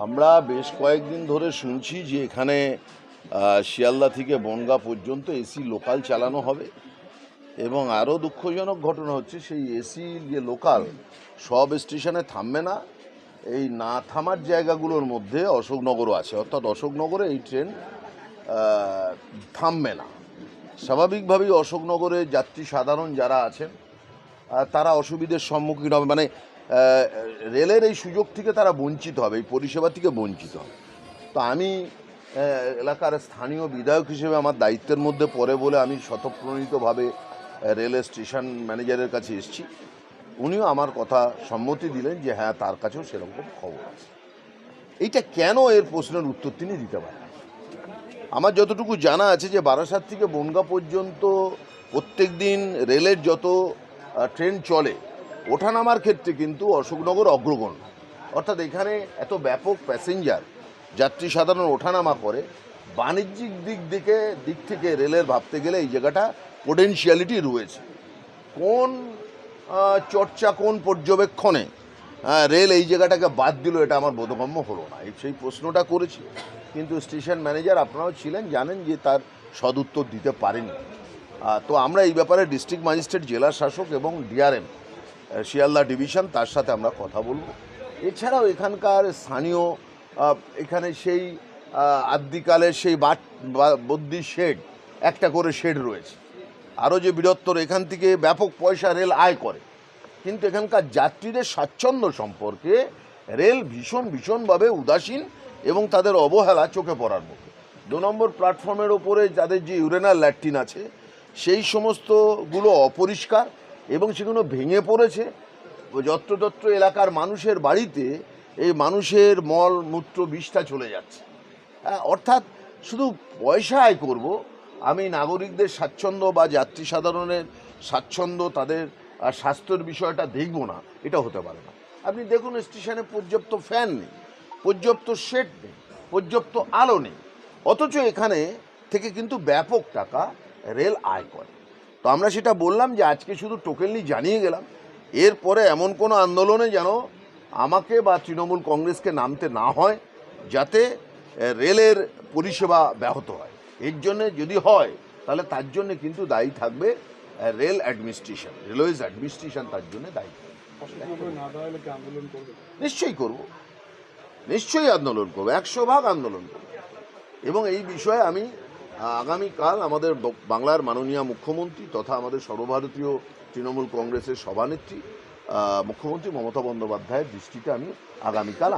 আমরা বেশ কয়েকদিন ধরে শুনছি যে এখানে শিয়ালদা থেকে বনগাঁ পর্যন্ত এসি লোকাল চালানো হবে এবং আরও দুঃখজনক ঘটনা হচ্ছে সেই এসি যে লোকাল সব স্টেশনে থামবে না। এই না থামার জায়গাগুলোর মধ্যে অশোকনগরও আছে, অর্থাৎ অশোকনগরে এই ট্রেন থামবে না। স্বাভাবিকভাবেই অশোকনগরে যাত্রী সাধারণ যারা আছেন তারা অসুবিধার সম্মুখীন হবে, মানে রেলের এই সুযোগ থেকে তারা বঞ্চিত হবে, এই পরিষেবা থেকে বঞ্চিত হবে। তো আমি এলাকার স্থানীয় বিধায়ক হিসেবে আমার দায়িত্বের মধ্যে পড়ে বলে আমি স্বতঃপ্রণীতভাবে রেলের স্টেশন ম্যানেজারের কাছে এসেছি। উনিও আমার কথা সম্মতি দিলেন যে হ্যাঁ, তার কাছেও সেরকম খবর আছে। এইটা কেন, এর প্রশ্নের উত্তর তিনি দিতে পারেন। আমার যতটুকু জানা আছে যে বারাসাত থেকে বনগাঁ পর্যন্ত প্রত্যেক দিন রেলের যত ট্রেন চলে ওঠানামার ক্ষেত্রে কিন্তু অশোকনগর অগ্রগণ্য। অর্থাৎ এখানে এত ব্যাপক প্যাসেঞ্জার যাত্রী সাধারণ ওঠানামা করে, বাণিজ্যিক দিক থেকে রেলের ভাবতে গেলে এই জায়গাটা পোটেনশিয়ালিটি রয়েছে। কোন চর্চা, কোন পর্যবেক্ষণে রেল এই জায়গাটাকে বাদ দিল, এটা আমার বোধগম্য হলো না। সেই প্রশ্নটা করেছি, কিন্তু স্টেশন ম্যানেজার আপনারাও ছিলেন, জানেন যে তার সদুত্তর দিতে পারেনি। তো আমরা এই ব্যাপারে ডিস্ট্রিক্ট ম্যাজিস্ট্রেট, জেলা শাসক এবং ডিআরএম শিয়ালদা ডিভিশন, তার সাথে আমরা কথা বলবো। এছাড়াও এখানকার স্থানীয় এখানে সেই আদ্যিকালের সেই বদ্যি শেড, একটা করে শেড রয়েছে, আরও যে বৃহত্তর, এখান থেকে ব্যাপক পয়সা রেল আয় করে, কিন্তু এখানকার যাত্রীদের স্বাচ্ছন্দ্য সম্পর্কে রেল ভীষণভাবে উদাসীন এবং তাদের অবহেলা চোখে পড়ার মতো। 2 নম্বর প্ল্যাটফর্মের ওপরে যাদের যে ইউরেনাল ল্যাট্রিন আছে সেই সমস্তগুলো অপরিষ্কার এবং সেগুলো ভেঙে পড়েছে। যত্রতত্র এলাকার মানুষের বাড়িতে এই মানুষের মল মূত্র বিষটা চলে যাচ্ছে। অর্থাৎ শুধু পয়সা আয় করব, আমি নাগরিকদের স্বাচ্ছন্দ্য বা যাত্রী সাধারণের স্বাচ্ছন্দ্য, তাদের স্বাস্থ্যের বিষয়টা দেখব না, এটা হতে পারে না। আপনি দেখুন, স্টেশনে পর্যাপ্ত ফ্যান নেই, পর্যাপ্ত শেড নেই, পর্যাপ্ত আলো নেই, অথচ এখানে থেকে কিন্তু ব্যাপক টাকা রেল আয় করে। তো আমরা সেটা বললাম যে আজকে শুধু টোকেনলি জানিয়ে গেলাম, এরপরে এমন কোনো আন্দোলনে যেন আমাকে বা তৃণমূল কংগ্রেসকে নামতে না হয়, যাতে রেলের পরিষেবা ব্যাহত হয়। এর জন্যে যদি হয় তাহলে তার জন্যে কিন্তু দায়ী থাকবে রেল অ্যাডমিনিস্ট্রেশন, রেলওয়েজ অ্যাডমিনিস্ট্রেশন তার জন্য দায়ী থাকবে। নিশ্চয়ই করব, নিশ্চয়ই আন্দোলন করবো, 100% আন্দোলন করব। এবং এই বিষয়ে আমি আগামীকাল আমাদের বাংলার মাননীয় মুখ্যমন্ত্রী তথা আমাদের সর্বভারতীয় তৃণমূল কংগ্রেসের সভানেত্রী মুখ্যমন্ত্রী মমতা বন্দ্যোপাধ্যায়ের দৃষ্টিতে আমি আগামীকাল